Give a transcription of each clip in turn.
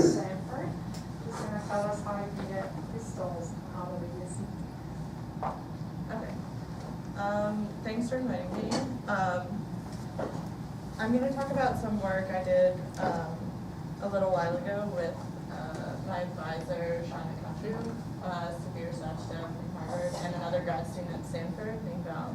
Stanford. He's going to tell us how you can get crystals out of the Okay. Thanks for inviting me. I'm going to talk about some work I did a little while ago with my advisor, Shauna Kachu, severe staff from Harvard, and another grad student at Stanford named Val.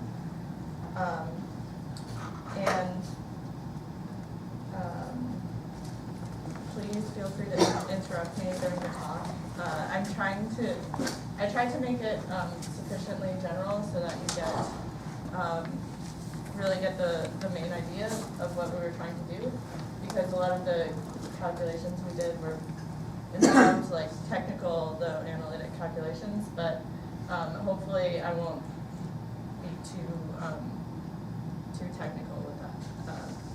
Please feel free to interrupt me during the talk. I tried to make it sufficiently general so that you really get the main idea of what we were trying to do, because a lot of the calculations we did were involved like technical, though analytic calculations, but hopefully I won't be too technical with that.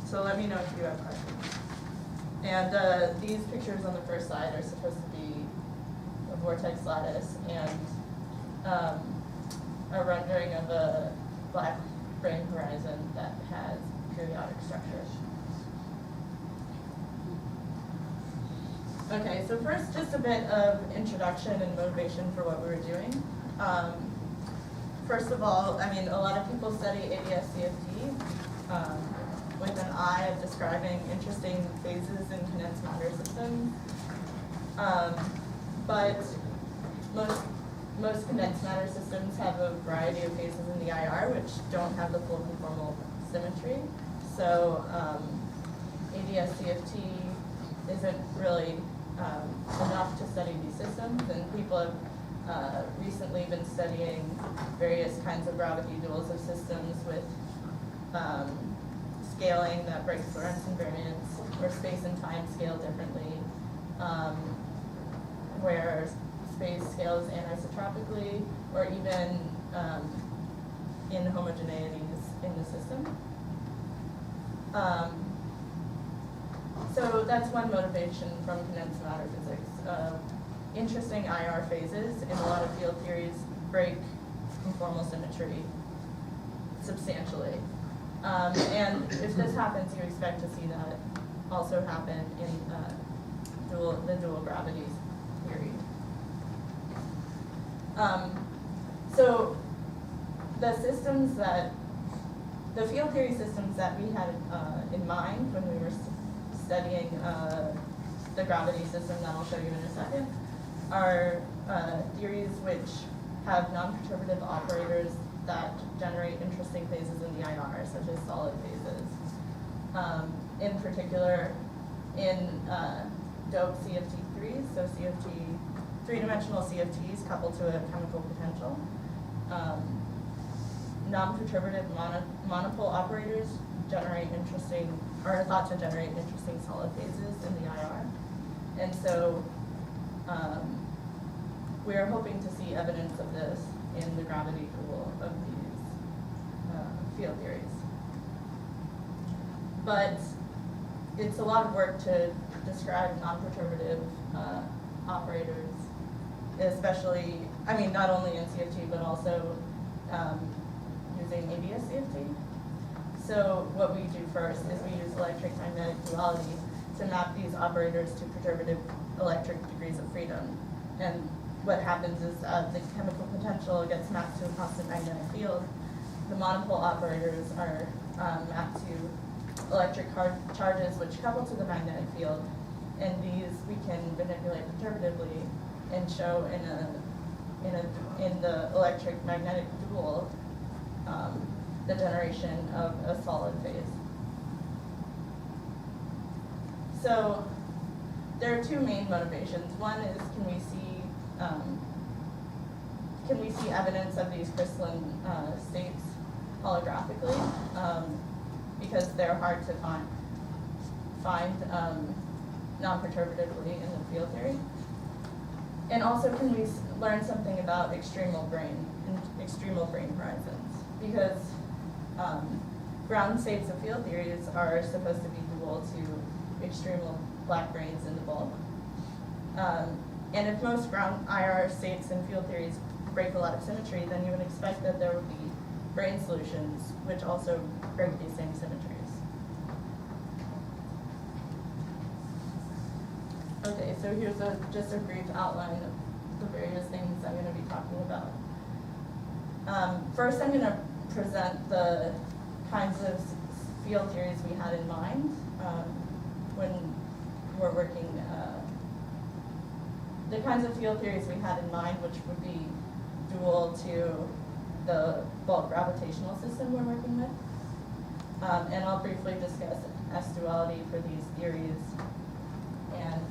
So let me know if you have questions. And these pictures on the first slide are supposed to be a vortex lattice and a rendering of a black brane horizon that has periodic structure. Okay, so first just a bit of introduction and motivation for what we were doing. First of all, I mean, a lot of people study ADS-CFT with an eye of describing interesting phases in condensed matter systems. But most condensed matter systems have a variety of phases in the IR which don't have the full conformal symmetry. So ADS-CFT isn't really enough to study these systems, and people have recently been studying various kinds of gravity duals of systems with scaling that breaks Lorentz invariance, where space and time scale differently, where space scales anisotropically, or even inhomogeneities in the system. So that's one motivation from condensed matter physics. Interesting IR phases in a lot of field theories break conformal symmetry substantially. And if this happens, you expect to see that also happen in the dual gravity theory. So the field theory systems that we had in mind when we were studying the gravity system that I'll show you in a second are theories which have non-perturbative operators that generate interesting phases in the IR, such as solid phases. In particular, in doped CFT3s, so three-dimensional CFTs coupled to a chemical potential. Non-perturbative monopole operators are thought to generate interesting solid phases in the IR. And so we are hoping to see evidence of this in the gravity dual of these field theories. But it's a lot of work to describe non-perturbative operators, especially, I mean, not only in CFT, but also using ADS-CFT. So what we do first is we use electric-magnetic duality to map these operators to perturbative electric degrees of freedom. And what happens is the chemical potential gets mapped to a constant magnetic field. The monopole operators are mapped to electric charges which couple to the magnetic field. And these we can manipulate perturbatively and show in the electric magnetic dual the generation of a solid phase. So there are two main motivations. One is can we see evidence of these crystalline states holographically, because they're hard to find non-perturbatively in the field theory. And also, can we learn something about extremal brane horizons? Because ground states of field theories are supposed to be dual to extremal black branes in the bulk. And if most ground IR states in field theories break a lot of symmetry, then you would expect that there would be brane solutions which also break these same symmetries. Okay. Okay, so here's just a brief outline of the various things I'm going to be talking about. First, I'm going to present the kinds of field theories we had in mind when we're working, the kinds of field theories we had in mind, which would be dual to the bulk gravitational system we're working with. And I'll briefly discuss S-duality for these theories and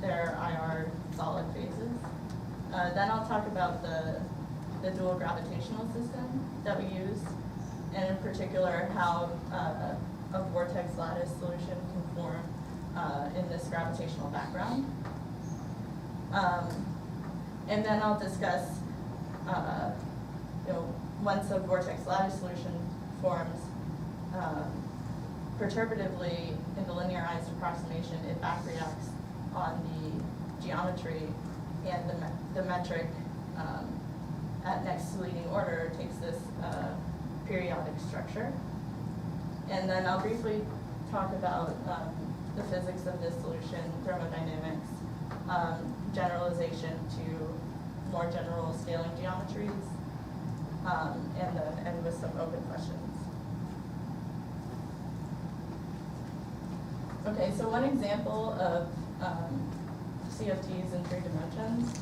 their IR solid phases. Then I'll talk about the dual gravitational system that we use, and in particular how a vortex lattice solution can form in this gravitational background. And then I'll discuss, once a vortex lattice solution forms, perturbatively in the linearized approximation, it backreacts on the geometry, and the metric at next leading order takes this periodic structure. And then I'll briefly talk about the physics of this solution, thermodynamics, generalization to more general scaling geometries, and then end with some open questions. Okay, so one example of CFTs in 3 dimensions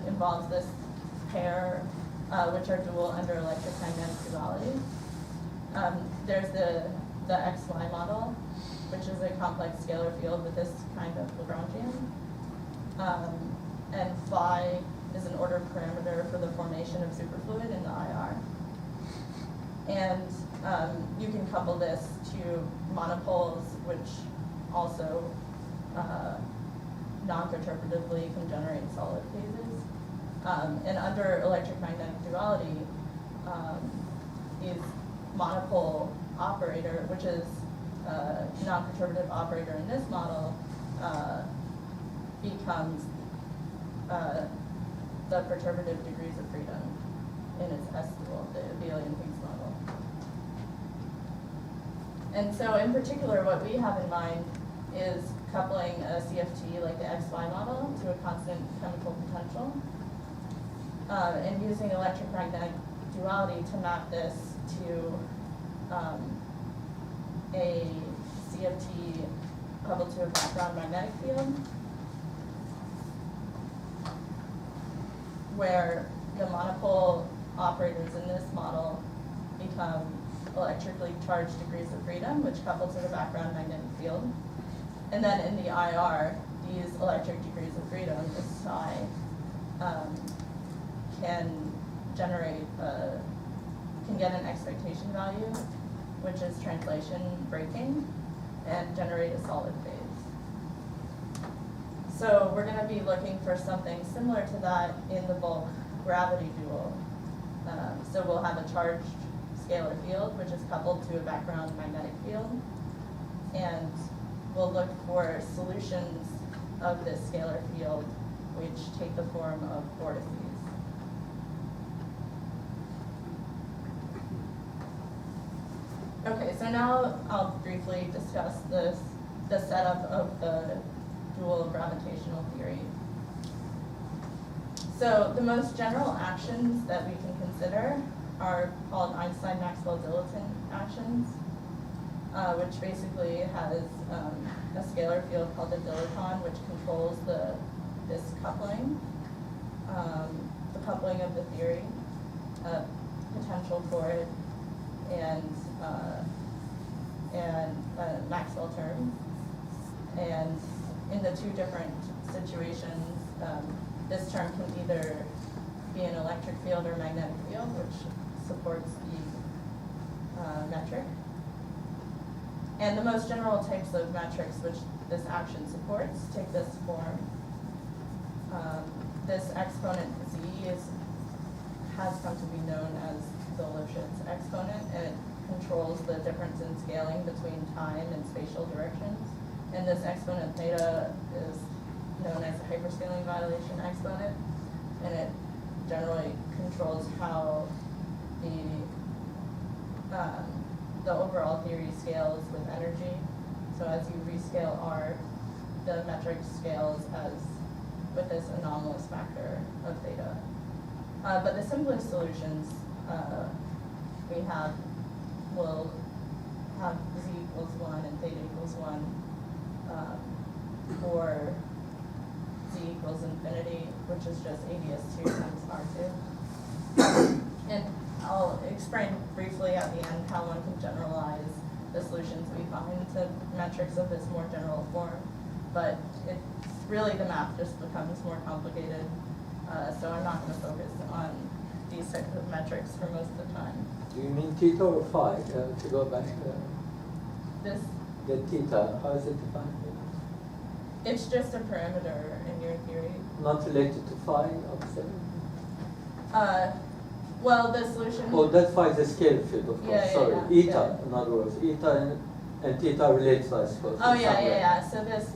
involves this pair, which are dual under electromagnetic duality. There's the XY model, which is a complex scalar field with this kind of Lagrangian. And phi is an order parameter for the formation of superfluid in the IR. And you can couple this to monopoles, which also non-perturbatively can generate solid phases. And under electromagnetic duality, these monopole operator, which is a non-perturbative operator in this model, becomes the perturbative degrees of freedom in its S-dual, the abelian-Higgs model. And so in particular, what we have in mind is coupling a CFT like the XY model to a constant chemical potential, and using electromagnetic duality to map this to a CFT coupled to a background magnetic field, where the monopole operators in this model become electrically charged degrees of freedom, which couple to the background magnetic field. And then in the IR, these electric degrees of freedom, the psi, can generate, can get an expectation value, which is translation breaking, and generate a solid phase. So we're going to be looking for something similar to that in the bulk gravity dual. So we'll have a charged scalar field, which is coupled to a background magnetic field, and we'll look for solutions of this scalar field which take the form of vortices. Okay, so now I'll briefly discuss the setup of the dual gravitational theory. So the most general actions that we can consider are called Einstein-Maxwell-Dilaton actions, which basically has a scalar field called the dilaton, which controls this coupling, the coupling of the theory, potential for it, and Maxwell term. And in the 2 different situations, this term can either be an electric field or magnetic field, which supports the metric. And the most general types of metrics which this action supports take this form. This exponent z has come to be known as the Lipschitz exponent, and it controls the difference in scaling between time and spatial directions. And this exponent theta is known as a hyperscaling violation exponent, and it generally controls how the overall theory scales with energy. So as you rescale R, the metric scales as with this anomalous factor of theta. But the simplest solutions we have will have z equals 1 and theta equals 1 for z equals infinity, which is just ADS2 times R2. And I'll explain briefly at the end how one can generalize the solutions we find to metrics of this more general form. But it's really the math just becomes more complicated. So I'm not going to focus on these types of metrics for most of the time. Do you mean theta or phi? To go back, This, the theta, how is it defined? it's just a parameter in your theory. Not related to phi, obviously. Well, the solution. Oh, that phi is a scalar field, of course. Yeah, Sorry, yeah. eta, in other words, eta and theta relates, I suppose. Oh in yeah, some way. yeah. So this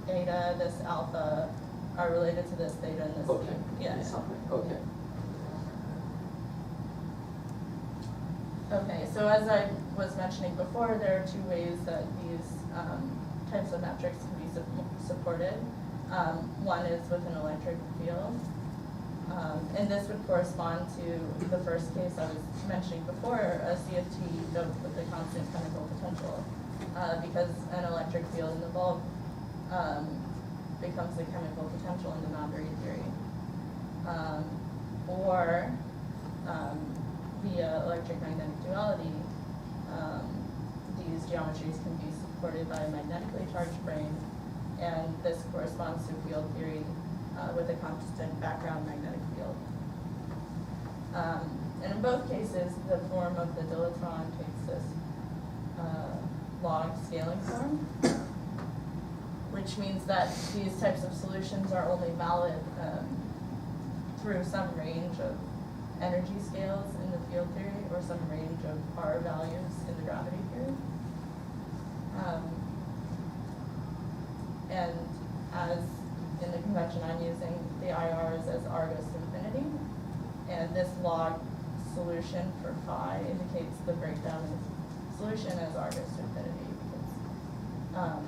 eta, this alpha are related to this theta and this. Okay. Yeah. In some way. Okay. Okay. So as I was mentioning before, there are two ways that these types of metrics can be supported. One is with an electric field. And this would correspond to the first case I was mentioning before, a CFT doped with a constant chemical potential, because an electric field in the bulb becomes a chemical potential in the boundary theory. Or via electric-magnetic duality, these geometries can be supported by a magnetically charged frame, and this corresponds to field theory with a constant background magnetic field. And in both cases, the form of the dilatron takes this log scaling form, which means that these types of solutions are only valid through some range of energy scales in the field theory or some range of R values in the gravity theory. And as in the convention I'm using, the IRs as R goes to infinity, and this log solution for phi indicates the breakdown of the solution as R goes to infinity, because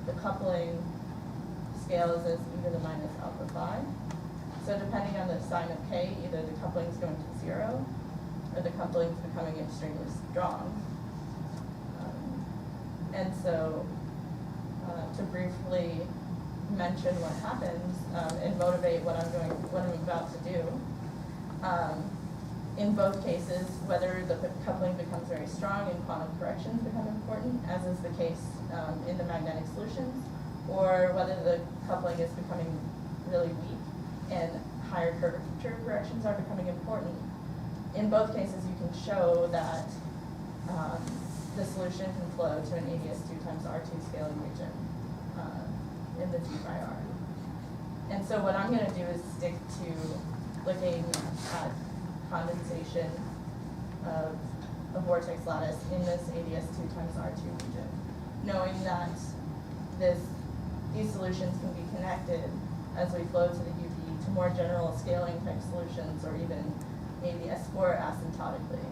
the coupling scales as e to the minus alpha phi. So depending on the sign of k, either the coupling is going to 0 or the coupling is becoming extremely strong. And so to briefly mention what happens and motivate what I'm about to do. In both cases, whether the coupling becomes very strong and quantum corrections become important, as is the case in the magnetic solutions, or whether the coupling is becoming really weak and higher curvature corrections are becoming important. In both cases, you can show that the solution can flow to an ADS2 times R2 scaling region in the G by R. And so what I'm going to do is stick to looking at condensation of a vortex lattice in this ADS2 times R2 region, knowing that these solutions can be connected as we flow to the UV to more general scaling type solutions, or even ADS4 asymptotically.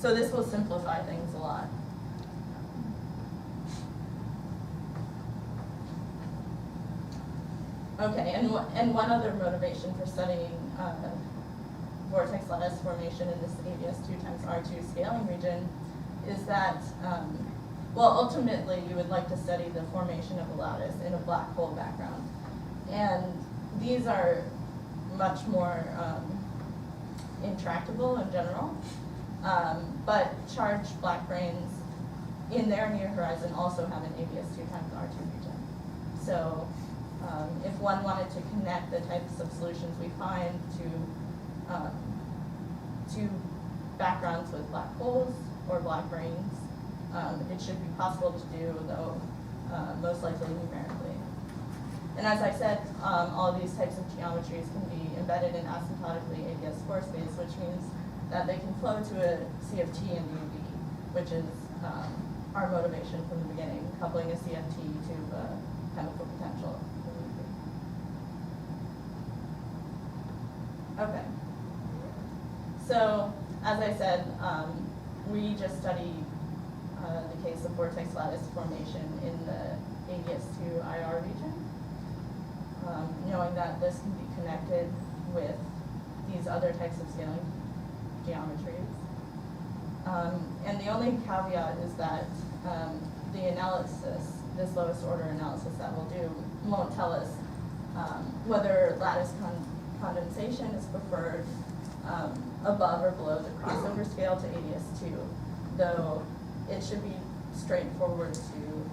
So this will simplify things a lot. Okay, and one other motivation for studying vortex lattice formation in this ADS2 times R2 scaling region is that, well, ultimately you would like to study the formation of a lattice in a black hole background. And these are much more intractable in general, but charged black brains in their near horizon also have an ADS2 times R2 region. So if one wanted to connect the types of solutions we find to backgrounds with black holes or black brains, it should be possible to do, though most likely numerically. And as I said, all these types of geometries can be embedded in asymptotically ADS4 space, which means that they can flow to a CFT in the UV, which is our motivation from the beginning, coupling a CFT to a chemical potential. Okay. So, as I said, we just study the case of vortex lattice formation in the ADS2 IR region, knowing that this can be connected with these other types of scaling geometries. And the only caveat is that the analysis, this lowest order analysis that we'll do, won't tell us whether lattice condensation is preferred above or below the crossover scale to ADS2, though it should be straightforward to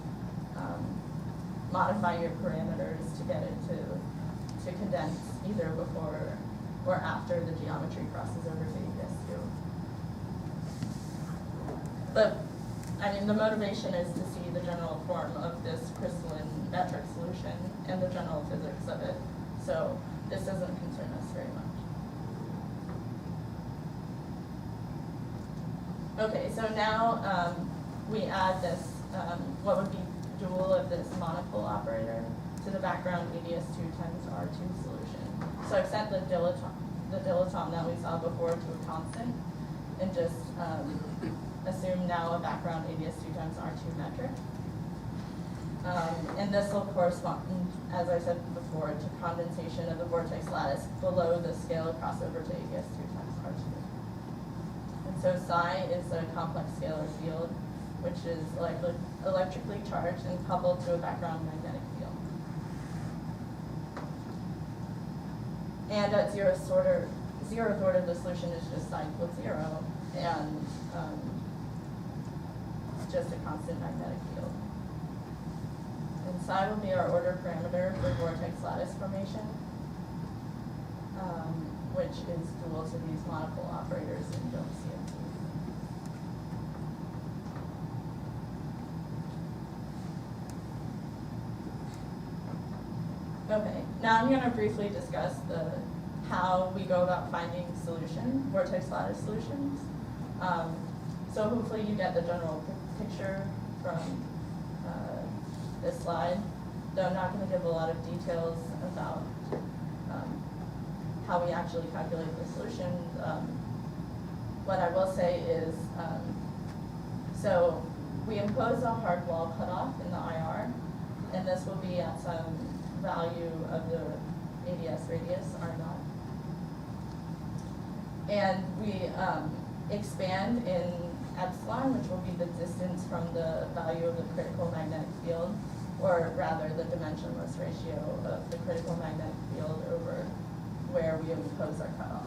modify your parameters to get it to condense either before or after the geometry crosses over to ADS2. But, I mean, the motivation is to see the general form of this crystalline metric solution and the general physics of it. So this doesn't concern us very much. Okay, so now we add this, what would be dual of this monopole operator to the background ADS2 times R2 solution. So I've set the dilettante that we saw before to a constant and just assume now a background ADS2 times R2 metric. And this will correspond, as I said before, to condensation of the vortex lattice below the scale of crossover to ADS2 times R2. And so psi is a complex scalar field, which is electrically charged and coupled to a background magnetic field. And at zeroth order, the solution is just psi equals 0, and just a constant magnetic field. And psi will be our order parameter for vortex lattice formation, which is dual to these monopole operators in dome CFT. Okay, now I'm going to briefly discuss how we go about finding vortex lattice solutions. So hopefully you get the general picture from this slide, though I'm not going to give a lot of details about how we actually calculate the solution. What I will say is, so we impose a hard wall cutoff in the IR, and this will be at some value of the ADS radius, R0. And we expand in epsilon, which will be the distance from the value of the critical magnetic field, or rather the dimensionless ratio of the critical magnetic field over where we impose our cutoff.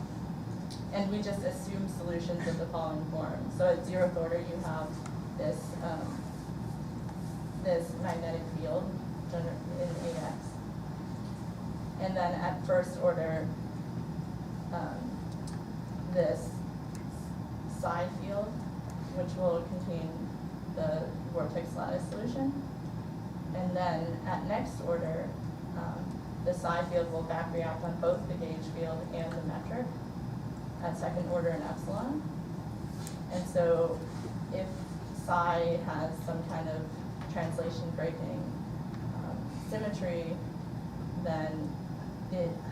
And we just assume solutions of the following form. So at zeroth order, you have this this magnetic field in AX. And then at first order, this psi field, which will contain the vortex lattice solution. And then at next order, the psi field will back react on both the gauge field and the metric at second order in epsilon. And so if psi has some kind of translation breaking symmetry, then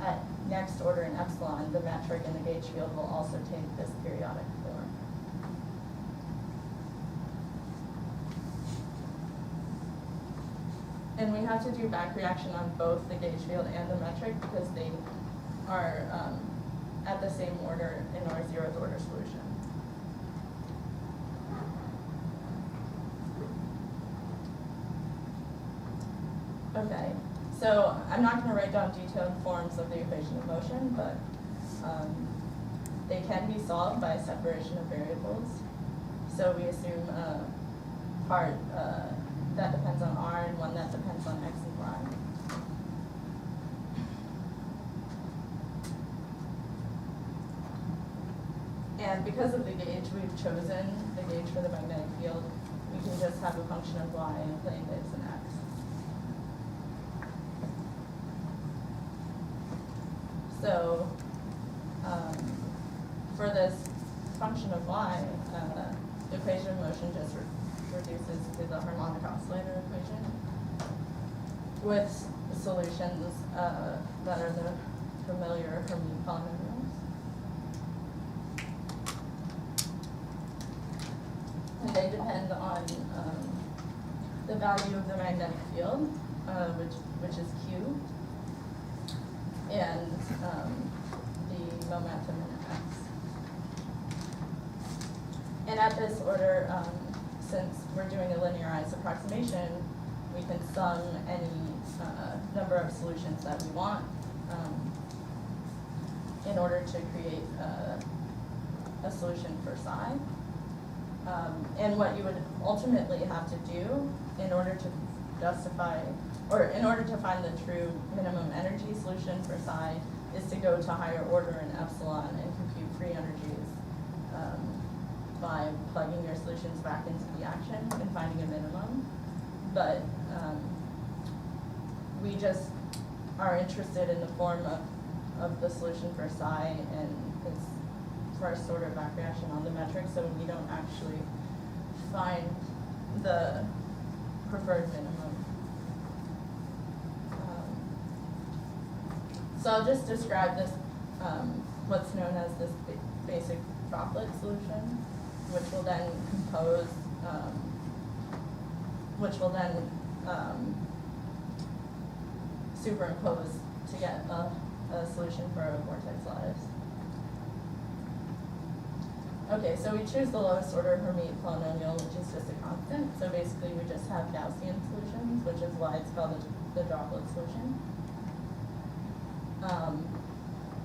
at next order in epsilon, the metric and the gauge field will also take this periodic form. And we have to do back reaction on both the gauge field and the metric because they are at the same order in our zeroth order solution. Okay, so I'm not going to write down detailed forms of the equation of motion, but they can be solved by separation of variables. So we assume a part that depends on R and one that depends on X and Y. And because of the gauge we've chosen, the gauge for the magnetic field, we can just have a function of Y in a plane that is an X. So for this function of Y, the equation of motion just reduces to the harmonic oscillator equation with solutions that are the familiar Hermite polynomials. And they depend on the value of the magnetic field, which is Q, and the momentum in X. And at this order, since we're doing a linearized approximation, we can sum any number of solutions that we want in order to create a solution for psi. And what you would ultimately have to do in order to justify, or in order to find the true minimum energy solution for psi, is to go to higher order in epsilon and compute free energies by plugging your solutions back into the action and finding a minimum. But we just are interested in the form of the solution for psi and its first order back reaction on the metric, so we don't actually find the preferred minimum. So I'll just describe this, what's known as this basic droplet solution, which will then compose, superimpose to get a solution for a vortex lattice. Okay, so we choose the lowest order Hermite polynomial, which is just a constant. So basically we just have Gaussian solutions, which is why it's called the droplet solution.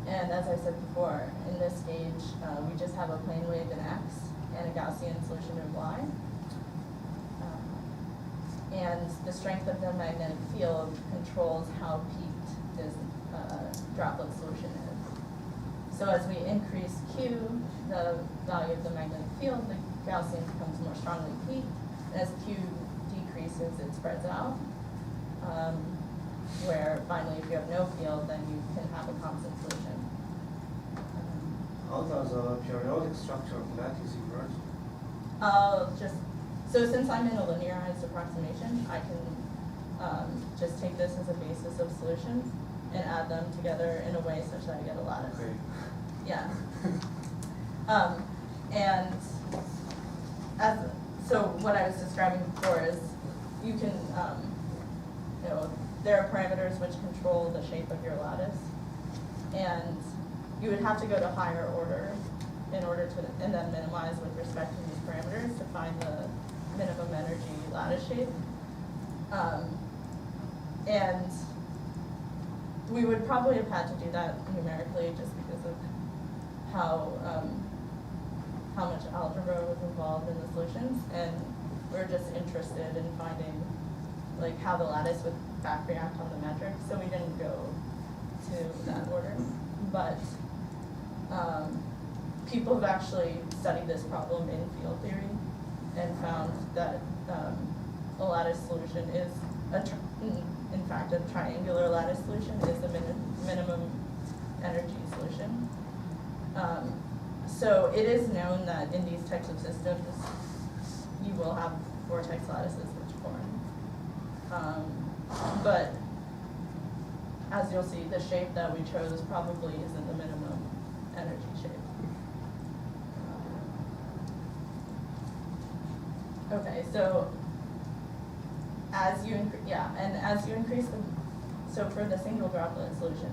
And as I said before, in this stage, we just have a plane wave in X and a Gaussian solution in Y. And the strength of the magnetic field controls how peaked this droplet solution is. So as we increase Q, the value of the magnetic field, the Gaussian becomes more strongly peaked. And as Q decreases, it spreads out. Where finally, if you have no field, then you can have a constant solution. How does the periodic structure of lattice emerge? So since I'm in a linearized approximation, I can just take this as a basis of solutions and add them together in a way such that I get a lattice. Okay. Yeah. And so what I was describing before is you can, there are parameters which control the shape of your lattice, and you would have to go to higher order in order to, and then minimize with respect to these parameters to find the minimum energy lattice shape. And we would probably have had to do that numerically just because of how much algebra was involved in the solutions, and we're just interested in finding like how the lattice would back react on the metric, so we didn't go to that order. But people have actually studied this problem in field theory and found that a lattice solution is, in fact, a triangular lattice solution is the minimum energy solution. So it is known that in these types of systems, you will have vortex lattices which form. But as you'll see, the shape that we chose probably isn't the minimum energy shape. Okay, so as you increase the, so for the single droplet solution,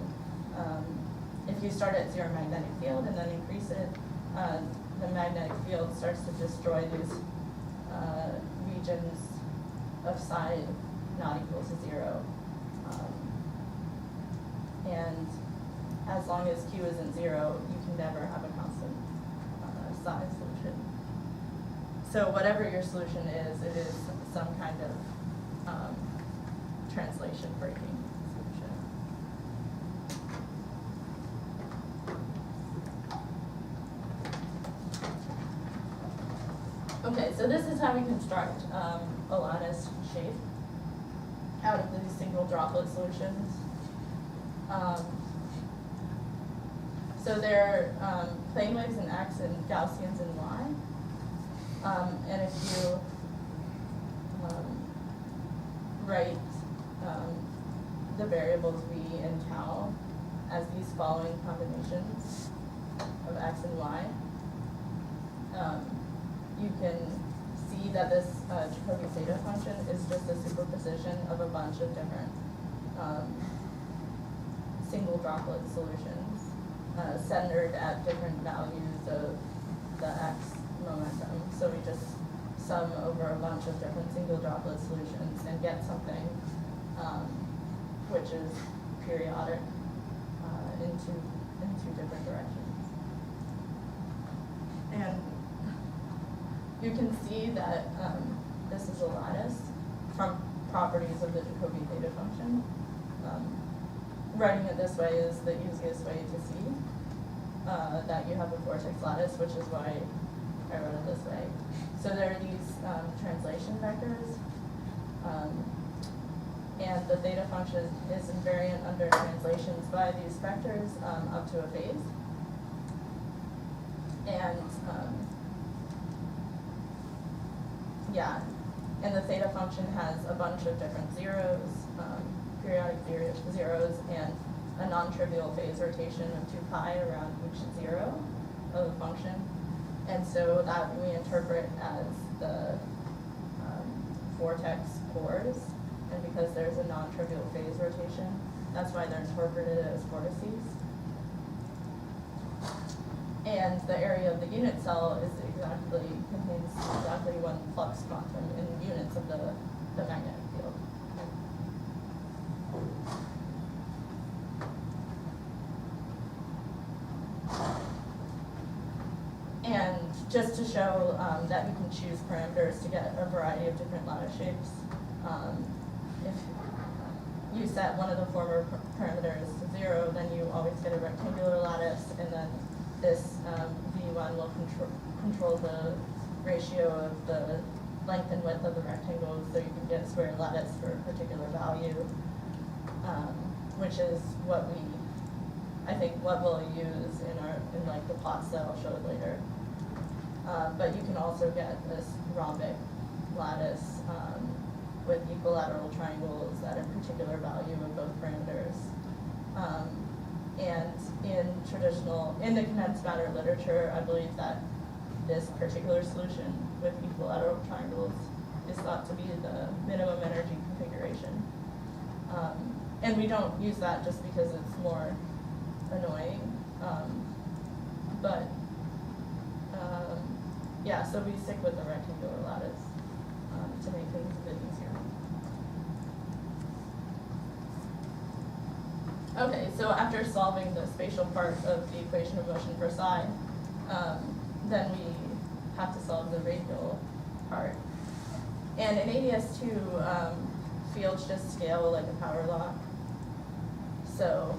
if you start at zero magnetic field and then increase it, the magnetic field starts to destroy these regions of psi not equal to zero. And as long as Q isn't zero, you can never have a constant psi solution. So whatever your solution is, it is some kind of translation breaking solution. Okay, so this is how we construct a lattice shape out of these single droplet solutions. So there are plane waves in X and Gaussians in Y. And if you write the variables V and tau as these following combinations of X and Y, you can see that this Jacobi theta function is just a superposition of a bunch of different single droplet solutions centered at different values of the x momentum. So we just sum over a bunch of different single droplet solutions and get something which is periodic in two different directions. And you can see that this is a lattice from properties of the Jacobi theta function. Writing it this way is the easiest way to see that you have a vortex lattice, which is why I wrote it this way. So there are these translation vectors, and the theta function is invariant under translations by these vectors up to a phase. And and the theta function has a bunch of different zeros, periodic zeros, and a non-trivial phase rotation of 2 pi around each zero of the function. And so that we interpret as the vortex cores, and because there's a non-trivial phase rotation, that's why they're interpreted as vortices. And the area of the unit cell is contains exactly 1 flux quantum in units of the magnetic field. And just to show that you can choose parameters to get a variety of different lattice shapes, if you set one of the former parameters to 0, then you always get a rectangular lattice, and then this V1 will control the ratio of the length and width of the rectangles, so you can get a square lattice for a particular value, which is what we'll use in like the plots that I'll show later. But you can also get this rhombic lattice with equilateral triangles at a particular value of both parameters. And in the condensed matter literature, I believe that this particular solution with equilateral triangles is thought to be the minimum energy configuration. And we don't use that just because it's more annoying. So we stick with the rectangular lattice to make things a bit easier. Okay, so after solving the spatial part of the equation of motion for psi, then we have to solve the radial part. And in ADS2, fields just scale like a power law. So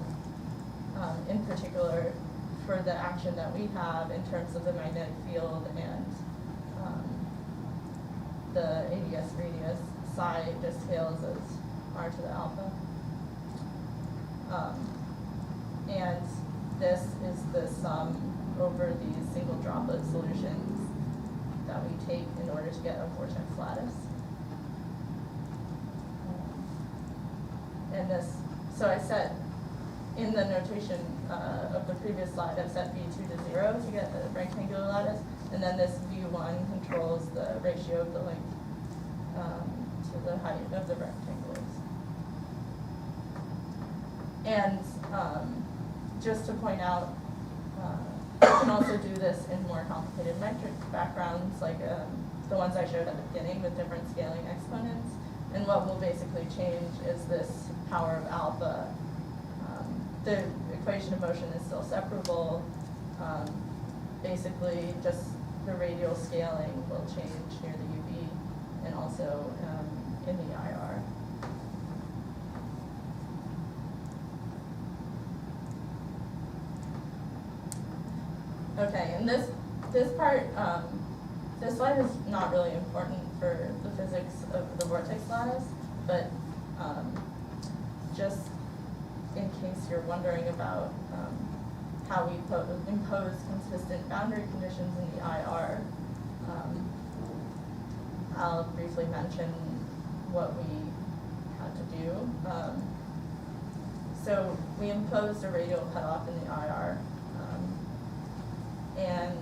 in particular, for the action that we have in terms of the magnetic field and the ADS radius, psi just scales as r to the alpha. And this is the sum over these single droplet solutions that we take in order to get a vortex lattice. And this, so I set, in the notation of the previous slide, I set V2 to 0 to get the rectangular lattice, and then this V1 controls the ratio of the length to the height of the rectangles. And just to point out, you can also do this in more complicated metric backgrounds, like the ones I showed at the beginning with different scaling exponents. And what will basically change is this power of alpha. The equation of motion is still separable. Basically, just the radial scaling will change near the UV and also in the IR. Okay, and this part, this slide is not really important for the physics of the vortex lattice, but just in case you're wondering about how we impose consistent boundary conditions in the IR, I'll briefly mention what we had to do. So we imposed a radial cutoff in the IR and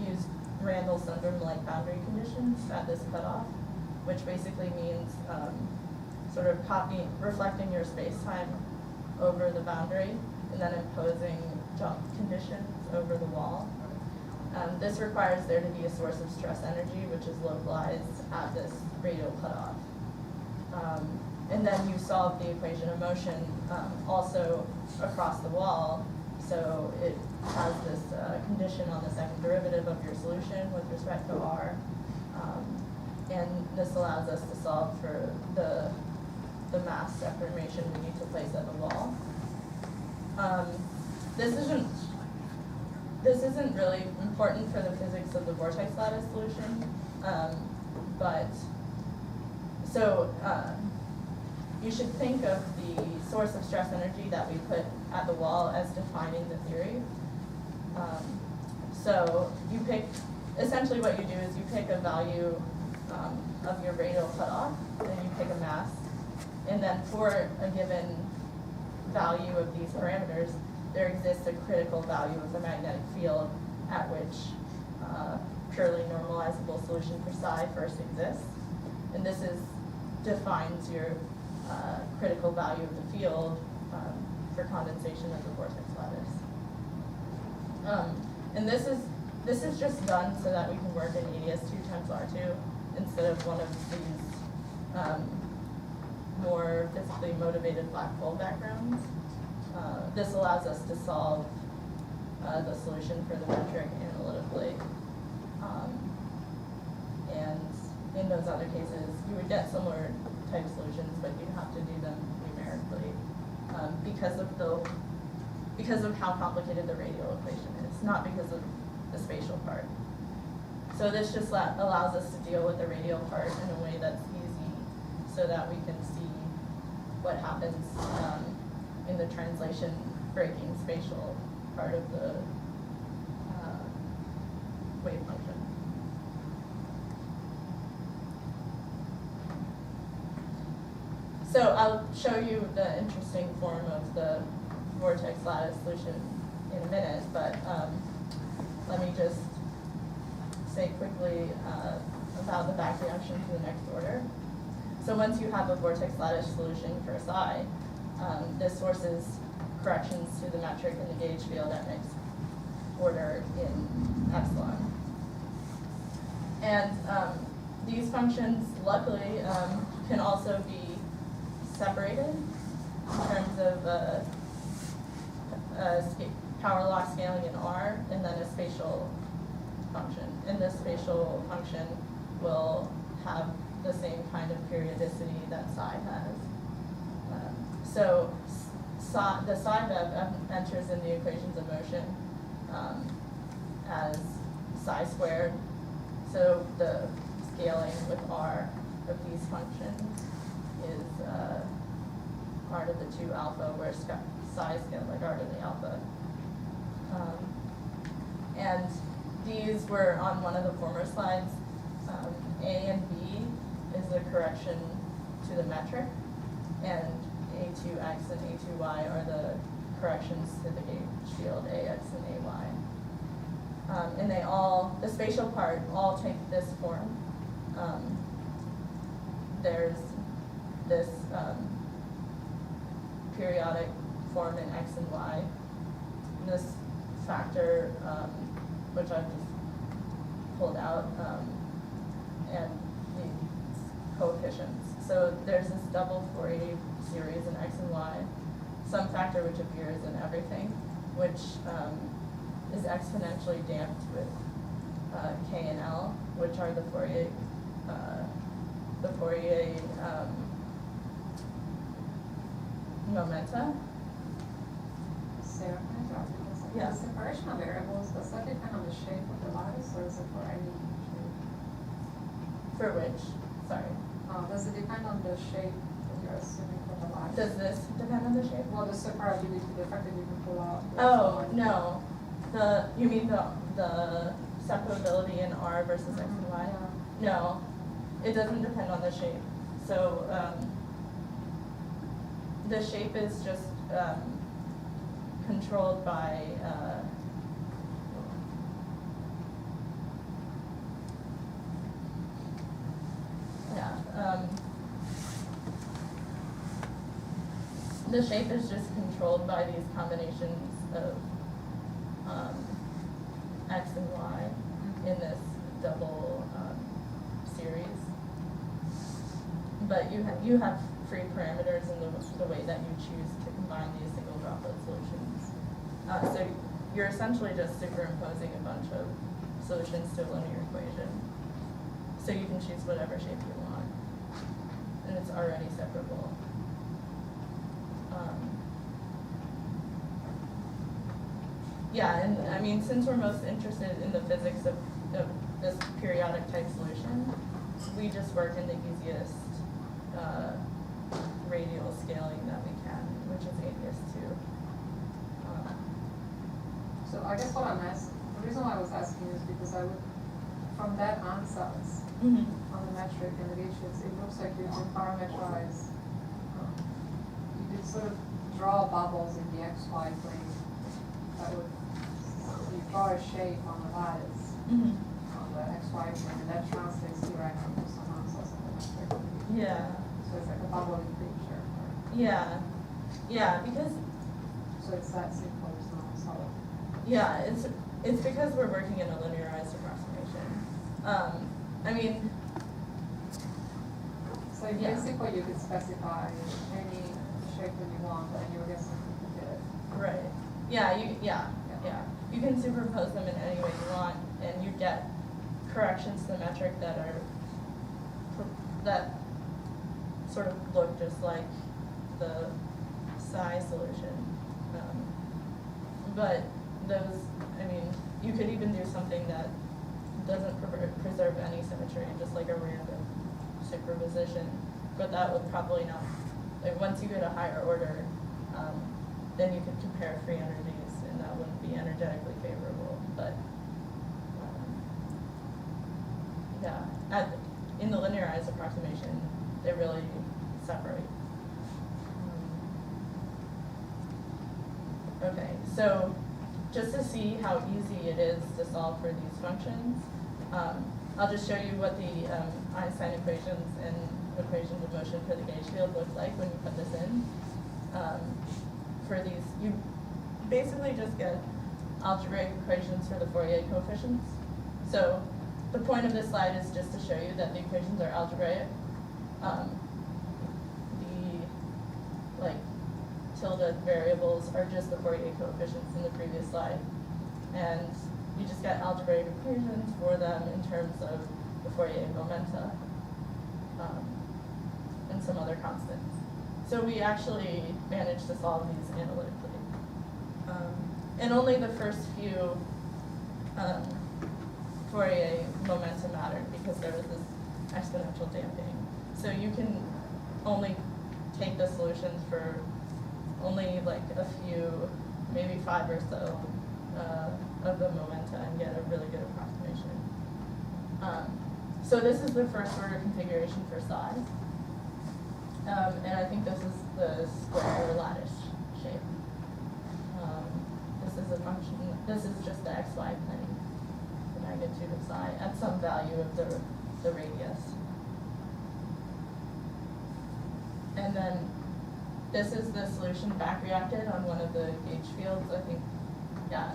used Randall-Sundrum-like boundary conditions at this cutoff, which basically means sort of reflecting your space-time over the boundary and then imposing jump conditions over the wall. This requires there to be a source of stress energy which is localized at this radial cutoff. And then you solve the equation of motion also across the wall. So it has this condition on the second derivative of your solution with respect to R. And this allows us to solve for the mass deformation we need to place at the wall. This isn't really important for the physics of the vortex lattice solution, you should think of the source of stress energy that we put at the wall as defining the theory. So you pick, essentially what you do is you pick a value of your radial cutoff, and you pick a mass, and then for a given value of these parameters, there exists a critical value of the magnetic field at which purely normalizable solution for psi first exists. And this defines your critical value of the field for condensation of the vortex lattice. And this is just done so that we can work in ADS2 times R2 instead of one of these more physically motivated black hole backgrounds. This allows us to solve the solution for the metric analytically. And in those other cases, you would get similar type solutions, but you'd have to do them numerically because of how complicated the radial equation is, not because of the spatial part. So this just allows us to deal with the radial part in a way that's easy so that we can see what happens in the translation breaking spatial part of the wave function. So I'll show you the interesting form of the vortex lattice solution in a minute, but let me just say quickly about the back reaction to the next order. So once you have a vortex lattice solution for psi, this forces corrections to the metric and the gauge field at next order in epsilon. And these functions, luckily, can also be separated in terms of power law scaling in R, and then a spatial function. And this spatial function will have the same kind of periodicity that psi has. So the psi bev enters in the equations of motion as psi squared. So the scaling with R of these functions is R to the 2 alpha, where psi is scaled like R to the alpha. And these were on one of the former slides. A and B is the correction to the metric, and A2x and A2y are the corrections to the gauge field AX and AY. And they all, the spatial part, all take this form. There's this periodic form in X and Y. This factor, which I've just pulled out, and the coefficients. So there's this double Fourier series in X and Y, some factor which appears in everything, which is exponentially damped with K and L, which are the Fourier momenta. Sarah, can I drop you? Yeah. The separation of variables, does that depend on the shape of the lattice, or is it for any shape? For which? Sorry. Does it depend on the shape that you're assuming for the lattice? Does this depend on the shape? Well, the separability, the fact that you can pull out. Oh, no. You mean the separability in R versus X and Y? Yeah. No, it doesn't depend on the shape. So the shape is just controlled by The shape is just controlled by these combinations of x and y in this double series. But you have free parameters in the way that you choose to combine these single droplet solutions. So you're essentially just superimposing a bunch of solutions to a linear equation. So you can choose whatever shape you want. And it's already separable. Yeah, and I mean, since we're most interested in the physics of this periodic type solution, we just work in the easiest radial scaling that we can, which is ABS 2. So I guess what I'm asking, the reason why I was asking is because I would, from that ansatz on the metric and the ratios, it looks like you can parameterize, you could sort of draw bubbles in the XY plane that would, you draw a shape on the lattice on the XY plane, and that translates directly to some ansatz on the metric. Yeah. So it's like a bubbling picture. Yeah. Yeah, because So it's that simple, it's not solid. yeah, it's because we're working in a linearized approximation. I mean, So in yeah. principle, you could specify any shape that you want, and you'll get something to fit it. right. Yeah, yeah. You can superimpose them in any way you want, and you get corrections to the metric that sort of look just like the psi solution. But those, I mean, you could even do something that doesn't preserve any symmetry, just like a random superposition. But that would probably not, like once you get a higher order, then you could compare free energies, and that wouldn't be energetically favorable. But yeah, in the linearized approximation, they really separate. Okay, so just to see how easy it is to solve for these functions, I'll just show you what the Einstein equations and equations of motion for the gauge field look like when you put this in. For these, you basically just get algebraic equations for the Fourier coefficients. So the point of this slide is just to show you that the equations are algebraic. The tilde variables are just the Fourier coefficients in the previous slide. And you just get algebraic equations for them in terms of the Fourier momenta and some other constants. So we actually managed to solve these analytically. And only the first few Fourier momenta mattered because there was this exponential damping. So you can only take the solutions for only like a few, maybe 5 or so of the momenta and get a really good approximation. So this is the first order configuration for psi. And I think this is the square lattice shape. This is a function, this is just the xy plane, the magnitude of psi at some value of the radius. And then this is the solution back reacted on one of the gauge fields, I think, yeah,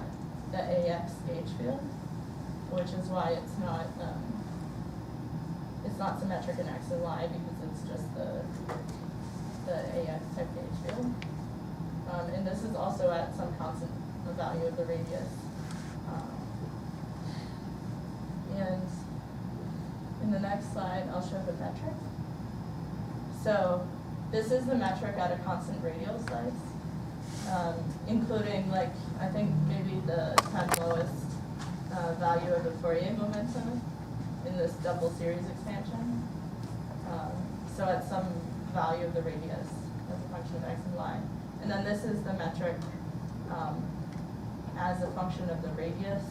the AX gauge field, which is why it's not symmetric in X and Y because it's just the AX type gauge field. And this is also at some constant value of the radius. And in the next slide, I'll show the metric. So this is the metric at a constant radial slice, including like, I think maybe the 10 lowest value of the Fourier momentum in this double series expansion. So at some value of the radius as a function of X and Y. And then this is the metric as a function of the radius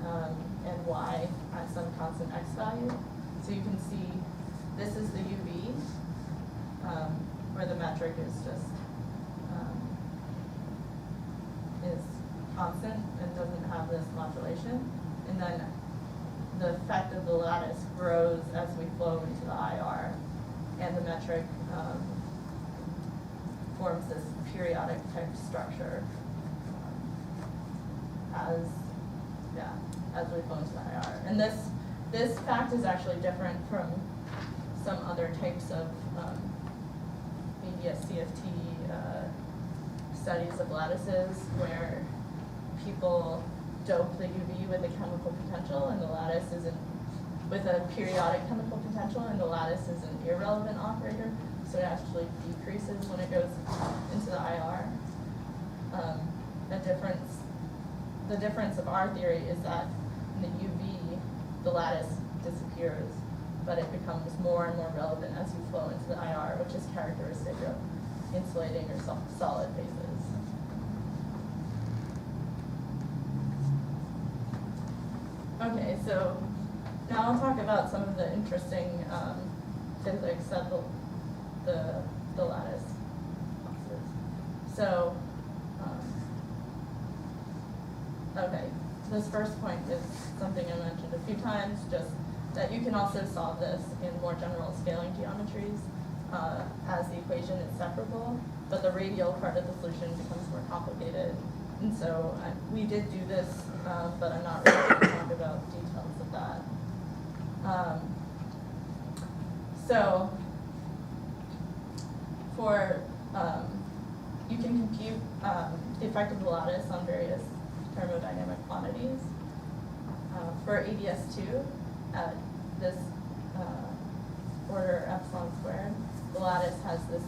and Y at some constant X value. So you can see this is the UV, where the metric is just is constant and doesn't have this modulation. And then the effect of the lattice grows as we flow into the IR, and the metric forms this periodic type structure as we flow into the IR. And this fact is actually different from some other types of maybe CFT studies of lattices where people dope the UV with a chemical potential and the lattice isn't, with a periodic chemical potential, and the lattice is an irrelevant operator, so it actually decreases when it goes into the IR. The difference of our theory is that in the UV, the lattice disappears, but it becomes more and more relevant as you flow into the IR, which is characteristic of insulating or solid phases. Okay, so now I'll talk about some of the interesting physics that the lattice causes. So, okay, this first point is something I mentioned a few times, just that you can also solve this in more general scaling geometries as the equation is separable, but the radial part of the solution becomes more complicated. And so we did do this, but I'm not really going to talk about details of that. So for, you can compute the effect of the lattice on various thermodynamic quantities. For ADS2, at this order epsilon squared, the lattice has this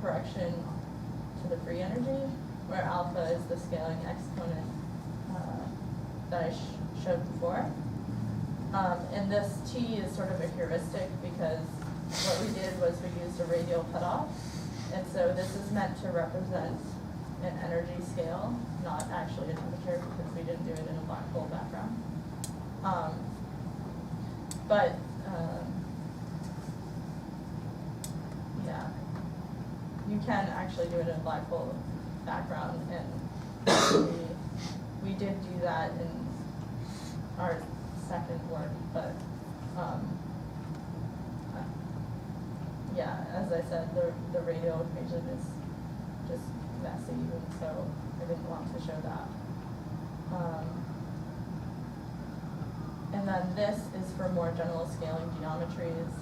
correction to the free energy, where alpha is the scaling exponent that I showed before. And this T is sort of a heuristic because what we did was we used a radial cutoff. And so this is meant to represent an energy scale, not actually a temperature because we didn't do it in a black hole background. Yeah, you can actually do it in a black hole background, and we did do that in our second work, but yeah, as I said, the radial equation is just messy, and so I didn't want to show that. And then this is for more general scaling geometries.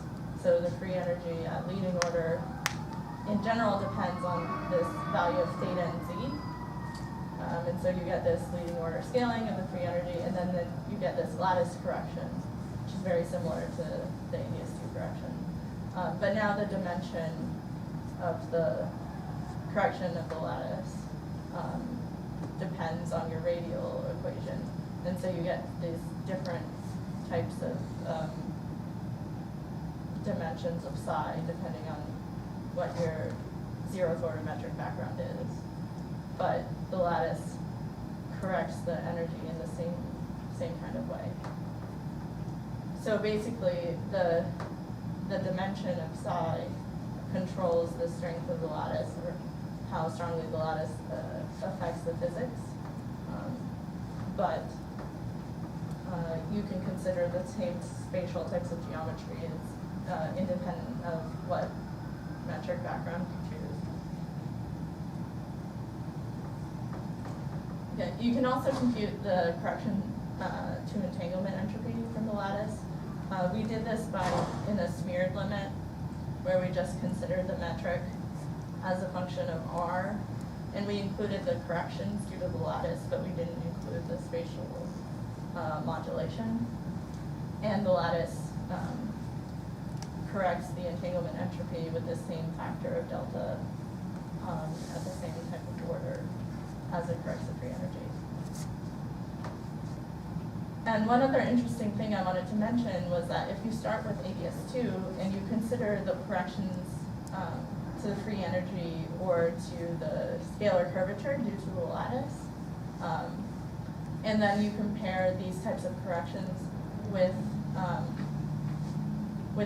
So the free energy at leading order in general depends on this value of theta and z. And so you get this leading order scaling of the free energy, and then you get this lattice correction, which is very similar to the ADS2 correction. But now the dimension of the correction of the lattice depends on your radial equation. And so you get these different types of dimensions of psi depending on what your zeroth order metric background is. But the lattice corrects the energy in the same kind of way. So basically the dimension of psi controls the strength of the lattice, or how strongly the lattice affects the physics. But you can consider the same spatial types of geometry as independent of what metric background you choose. Okay, you can also compute the correction to entanglement entropy from the lattice. We did this in a smeared limit, where we just considered the metric as a function of R, and we included the corrections due to the lattice, but we didn't include the spatial modulation. And the lattice corrects the entanglement entropy with the same factor of delta at the same type of order as it corrects the free energy. And one other interesting thing I wanted to mention was that if you start with ADS2 and you consider the corrections to the free energy or to the scalar curvature due to the lattice, and then you compare these types of corrections with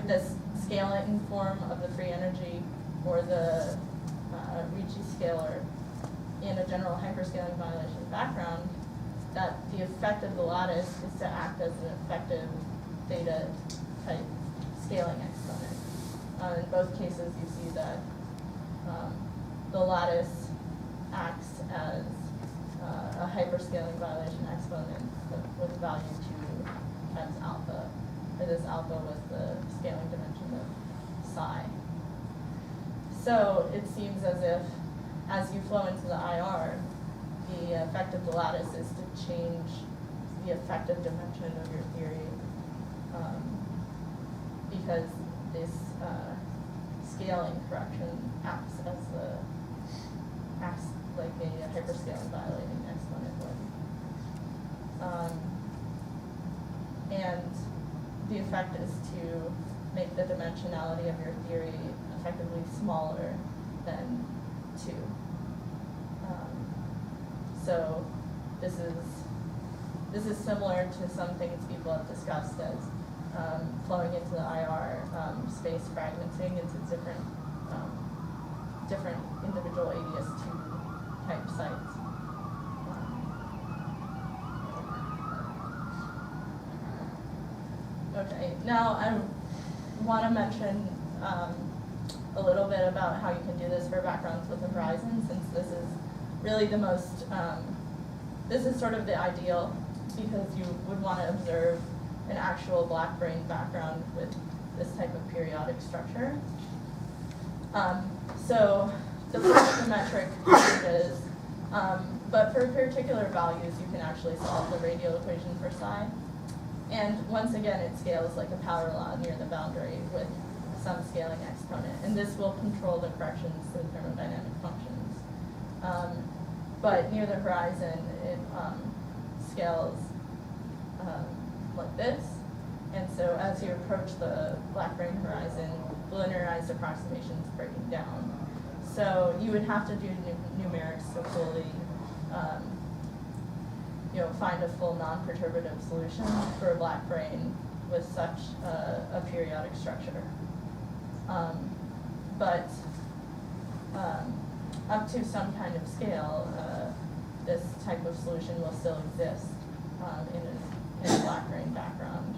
this scaling form of the free energy or the Ricci scalar in a general hyperscaling violation background, that the effect of the lattice is to act as an effective theta type scaling exponent. In both cases, you see that the lattice acts as a hyperscaling violation exponent with a value 2 times alpha, where this alpha was the scaling dimension of psi. So it seems as if, as you flow into the IR, the effect of the lattice is to change the effective dimension of your theory, because this scaling correction acts like a hyperscaling violating exponent would. And the effect is to make the dimensionality of your theory effectively smaller than 2. So this is similar to some things people have discussed as flowing into the IR space fragmenting into different individual ADS2 type sites. Okay, now I want to mention a little bit about how you can do this for backgrounds with the horizon, since this is really the most, this is sort of the ideal, because you would want to observe an actual black brane background with this type of periodic structure. So the metric changes, but for particular values, you can actually solve the radial equation for psi. And once again, it scales like a power law near the boundary with some scaling exponent. And this will control the corrections to the thermodynamic functions. But near the horizon, it scales like this. And so as you approach the black brane horizon, the linearized approximation is breaking down. So you would have to do numerics to fully find a full non-perturbative solution for a black brane with such a periodic structure. But up to some kind of scale, this type of solution will still exist in a black brane background.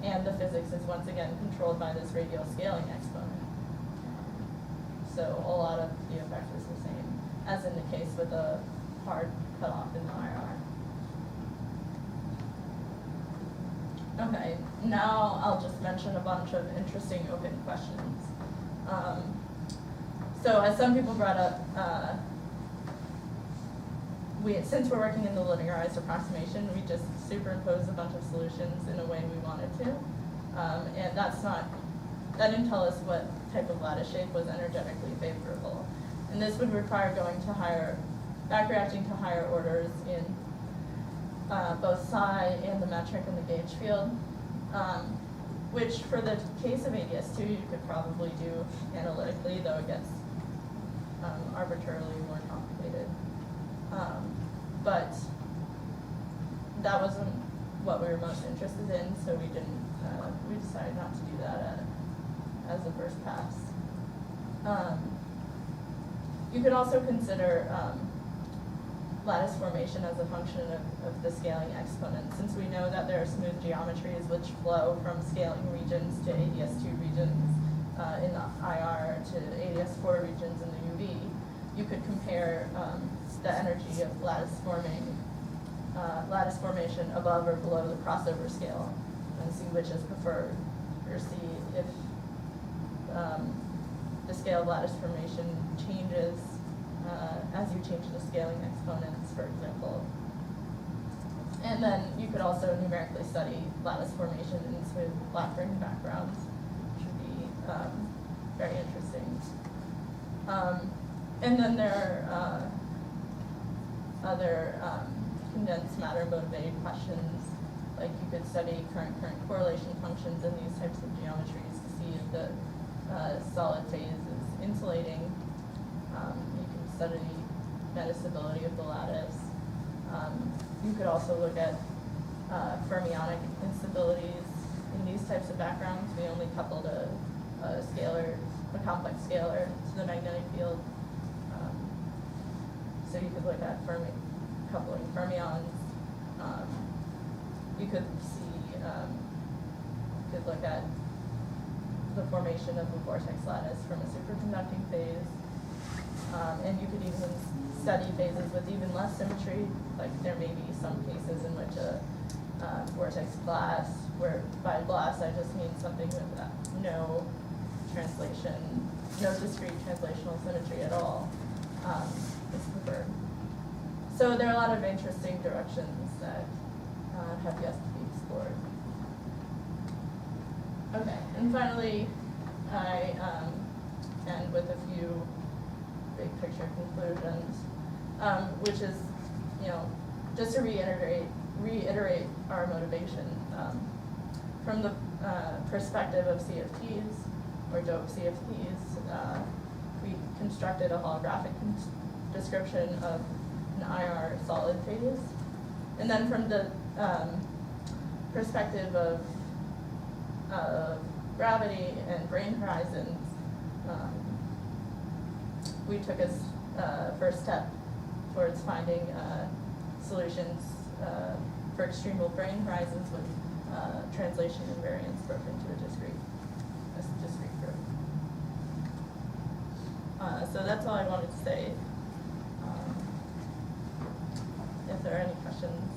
And the physics is once again controlled by this radial scaling exponent. So a lot of the effect is the same, as in the case with the hard cutoff in the IR. Okay, now I'll just mention a bunch of interesting open questions. So as some people brought up, since we're working in the linearized approximation, we just superimpose a bunch of solutions in a way we wanted to. And that didn't tell us what type of lattice shape was energetically favorable. And this would require backreacting to higher orders in both psi and the metric and the gauge field, which for the case of ADS2 you could probably do analytically, though it gets arbitrarily more complicated. But that wasn't what we were most interested in, so we decided not to do that as a first pass. You could also consider lattice formation as a function of the scaling exponent, since we know that there are smooth geometries which flow from scaling regions to ADS2 regions in the IR to ADS4 regions in the UV. You could compare the energy of lattice formation above or below the crossover scale and see which is preferred, or see if the scale of lattice formation changes as you change the scaling exponents, for example. And then you could also numerically study lattice formation in smooth black brane backgrounds, which would be very interesting. And then there are other condensed matter motivated questions, like you could study current-current correlation functions in these types of geometries to see if the solid phase is insulating. You can study metastability of the lattice. You could also look at fermionic instabilities in these types of backgrounds. We only coupled a complex scalar to the magnetic field. So you could look at fermi coupling fermions, you could see, you could look at the formation of a vortex lattice from a superconducting phase. And you could even study phases with even less symmetry. Like there may be some cases in which a vortex glass, where by glass I just mean something with no translation, no discrete translational symmetry at all, is preferred. So there are a lot of interesting directions that have yet to be explored. Okay, and finally, I end with a few big picture conclusions, which is, just to reiterate our motivation. From the perspective of CFTs, or dope CFTs, we constructed a holographic description of an IR solid phase. And then from the perspective of gravity and brane horizons, we took a first step towards finding solutions for extremal brane horizons with translation invariance broken into a discrete group. So that's all I wanted to say. If there are any questions.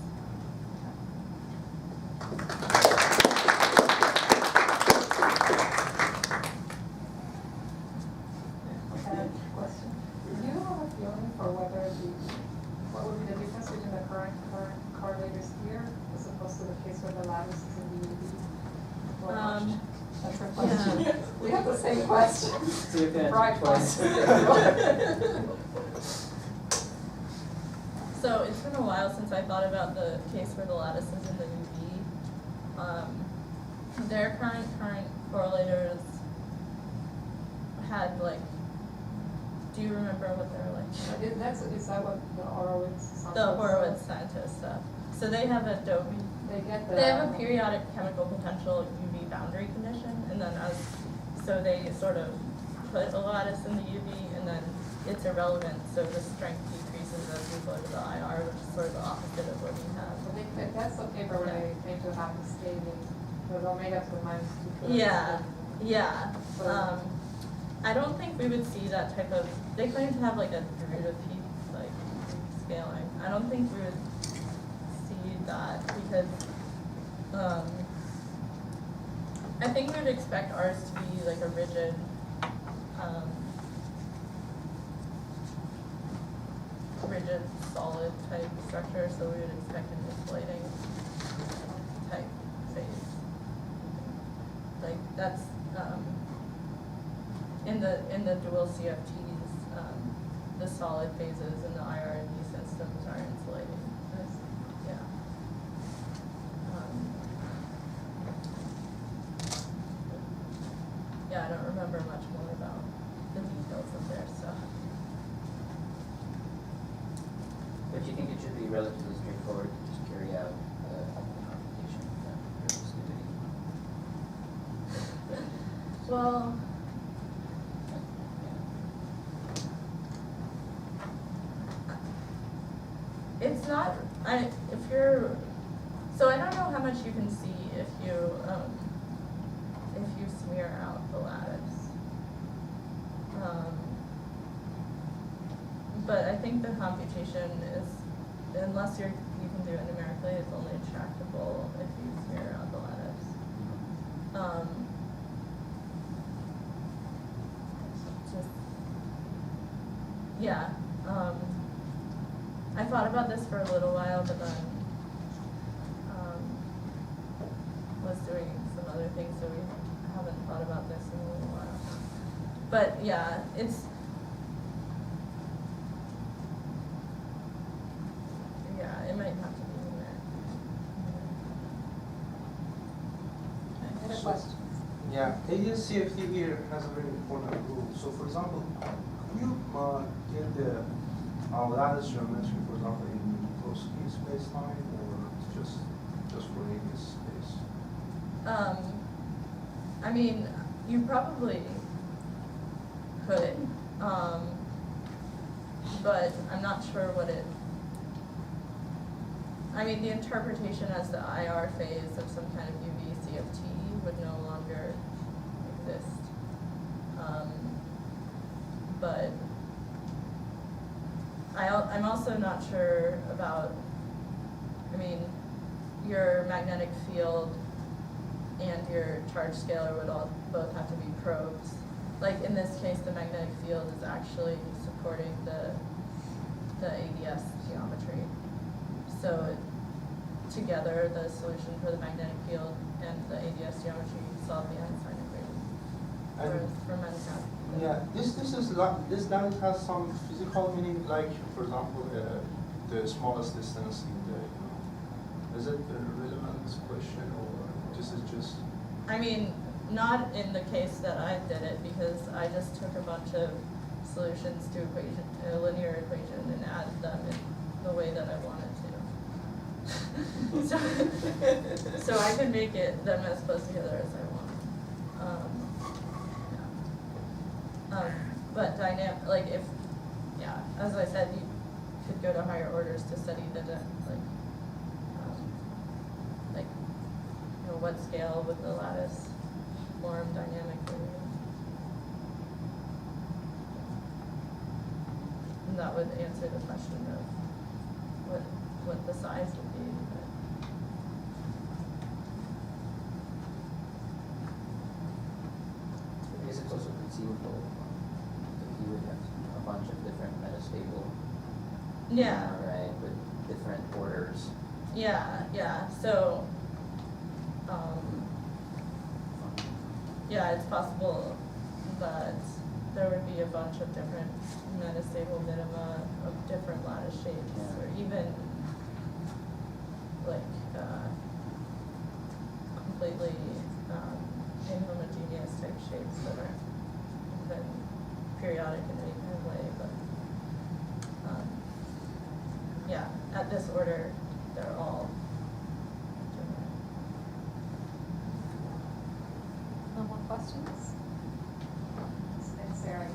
Question. Do you have a feeling for what would be the difference between the current correlators here as opposed to the case where the lattice is in the UV? That's a question. Yeah. We have the same question. So you can Right answer question. So it's been a while since I thought about the case where the lattice is in the UV. Their current correlators had do you remember what they were like? Is that what the Horowitz? The Horowitz scientist stuff. So they have a dopey. They have a periodic chemical potential UV boundary condition, and then so they sort of put a lattice in the UV, and then it's irrelevant. So the strength decreases as we go to the IR, which is sort of the opposite of what we have. That's the paper where they came to have the scaling, the omega to the -2. Yeah. I don't think we would see that type of. They claim to have a derivative peak scaling. I don't think we would see that because I think we would expect ours to be a rigid. Rigid solid type structure, so we would expect an insulating type phase. That's in the dual CFTs, the solid phases in the IR and E systems are insulating. Yeah. Yeah, I don't remember much more about the details of their stuff. But you think it should be relatively straightforward to just carry out the computation that you're just doing? Well, it's not. So I don't know how much you can see if you smear out the lattice. But I think the computation is, unless you can do it numerically, it's only tractable if you smear out the lattice. I thought about this for a little while, but then was doing some other things, so we haven't thought about this in a little while. But yeah, it might have to be in there. I had a question. Yeah, ASCFT here has a very important rule. So for example, could you get the lattice geometry, for example, in Minkowski spaceline, or just for radius space? I mean, you probably could, but I'm not sure what it. I mean, the interpretation as the IR phase of some kind of UV CFT would no longer exist. But I'm also not sure about, I mean, your magnetic field and your charge scalar would all both have to be probes. Like in this case, the magnetic field is actually supporting the ADS geometry. So together, the solution for the magnetic field and the ADS geometry solve the Einstein equation. Whereas for Manhattan. Yeah, this lattice has some physical meaning, like for example, the smallest distance in the, is it a relevant question or this is just? I mean, not in the case that I did it, because I just took a bunch of solutions to a linear equation and added them in the way that I wanted to. so I can make them as close together as I want. But like if, as I said, you could go to higher orders to study the what scale would the lattice form dynamically. And that would answer the question of what the size would be. But I guess it's also conceivable if you would have a bunch of different metastable, yeah. right, with different orders. Yeah. So, it's possible that there would be a bunch of different metastable minima of different lattice shapes, or even like completely inhomogeneous type shapes that are even periodic in any kind of way. But at this order, they're all different. No more questions? It's Sarah.